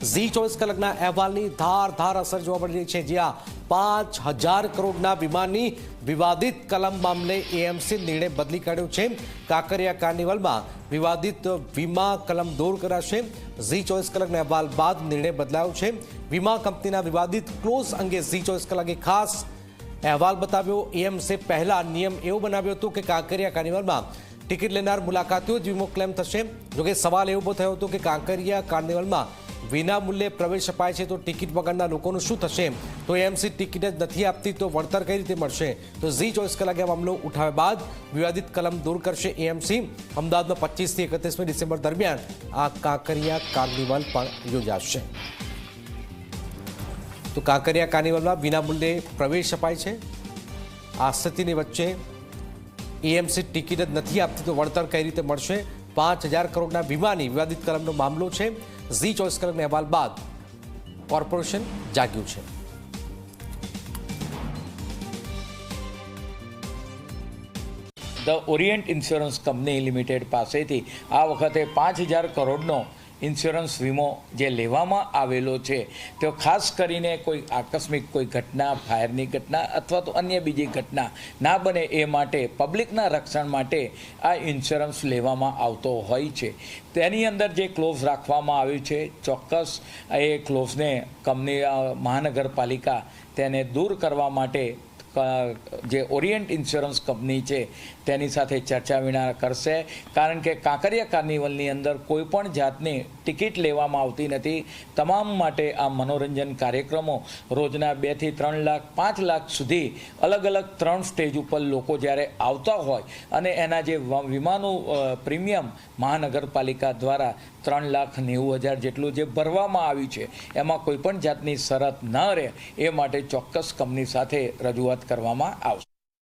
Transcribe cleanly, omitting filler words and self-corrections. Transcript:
ઝી 24 કલાકના અહેવાલની ધાર અસર જોવા મળી રહી છે, જ્યાં 5,000 કરોડના વિમાનની વિવાદિત કલમ મામલે એએમસી નિર્ણય બદલી કાઢ્યો છે। કાંકરિયા કાર્નિવલમાં વિવાદિત વીમા કલમ દૂર કરાશે। ઝી 24 કલાકના અહેવાલ બાદ નિર્ણય બદલાયો છે। વીમા કંપનીના વિવાદિત ક્લોઝ અંગે ઝી 24 કલાકે ખાસ અહેવાલ બતાવ્યો। એએમસી પહેલા નિયમ એવો બનાવ્યો હતો કે કાંકરિયા કાર્નિવલમાં ટિકિટ લેનાર મુલાકાતીઓ જ વીમો ક્લેમ થશે। જોકે સવાલ એવો ઊભો થયો હતો કે કાંકરિયા કાર્નિવલમાં વિના મૂલ્યે પ્રવેશ અપાય છે તો ટિકિટ વગરના લોકોનું શું થશે? તો એએમસી ટિકિટ જ નથી આપતી તો વળતર કઈ રીતે મળશે? તો ઝી 24 કલાકે મામલો ઉઠાવ્યા બાદ વિવાદિત કલમ દૂર કરશે એએમસી। અમદાવાદમાં 25 થી 31 ડિસેમ્બર દરમિયાન આ કાંકરિયા કાર્નિવલ પણ યોજાશે। તો કાંકરિયા કાર્નિવલમાં વિના મૂલ્યે પ્રવેશ અપાય છે। આ સ્થિતિની વચ્ચે એએમસી ટિકિટ જ નથી આપતી તો વળતર કઈ રીતે મળશે? 5,000 કરોડના વીમાની વિવાદિત કલમનો મામલો છે। ઝી 24 કલાકના અહેવાલ બાદ કોર્પોરેશન જાગ્યું છે। The Orient insurance company limited પાસેથી આ વખતે 5,000 કરોડનો ઇન્સ્યોરન્સ વીમો જે લેવામાં આવેલો છે તે ખાસ કરીને કોઈ આકસ્મિક કોઈ ઘટના, ફાયરની ઘટના અથવા તો અન્ય બીજી ઘટના ના બને એ માટે પબ્લિકના રક્ષણ માટે આ ઇન્સ્યોરન્સ લેવામાં આવતો હોય છે। તેની અંદર જે ક્લોઝ રાખવામાં આવ્યું છે, ચોક્કસ એ ક્લોઝને કંપની મહાનગરપાલિકા તેને દૂર કરવા માટે જે ઓરિયન્ટ ઇન્સ્યોરન્સ કંપની છે તેની સાથે ચર્ચા વિચારણા કરશે। કારણ કે કાંકરિયા કાર્નિવલની અંદર કોઈ પણ જાતની ટિકિટ લેવામાં આવતી નથી। તમામ માટે આ મનોરંજન કાર્યક્રમો રોજના 2 થી 3 લાખ 5 લાખ સુધી અલગ અલગ 3 સ્ટેજ ઉપર લોકો જ્યારે આવતા હોય અને એના જે વીમાનું પ્રીમિયમ મહાનગરપાલિકા દ્વારા 3,90,000 જેટલું જે ભરવામાં આવ્યું છે એમાં કોઈ પણ જાતની શરત ન રહે એ માટે ચોક્કસ કંપની સાથે રજૂઆત કરવામાં આવશે।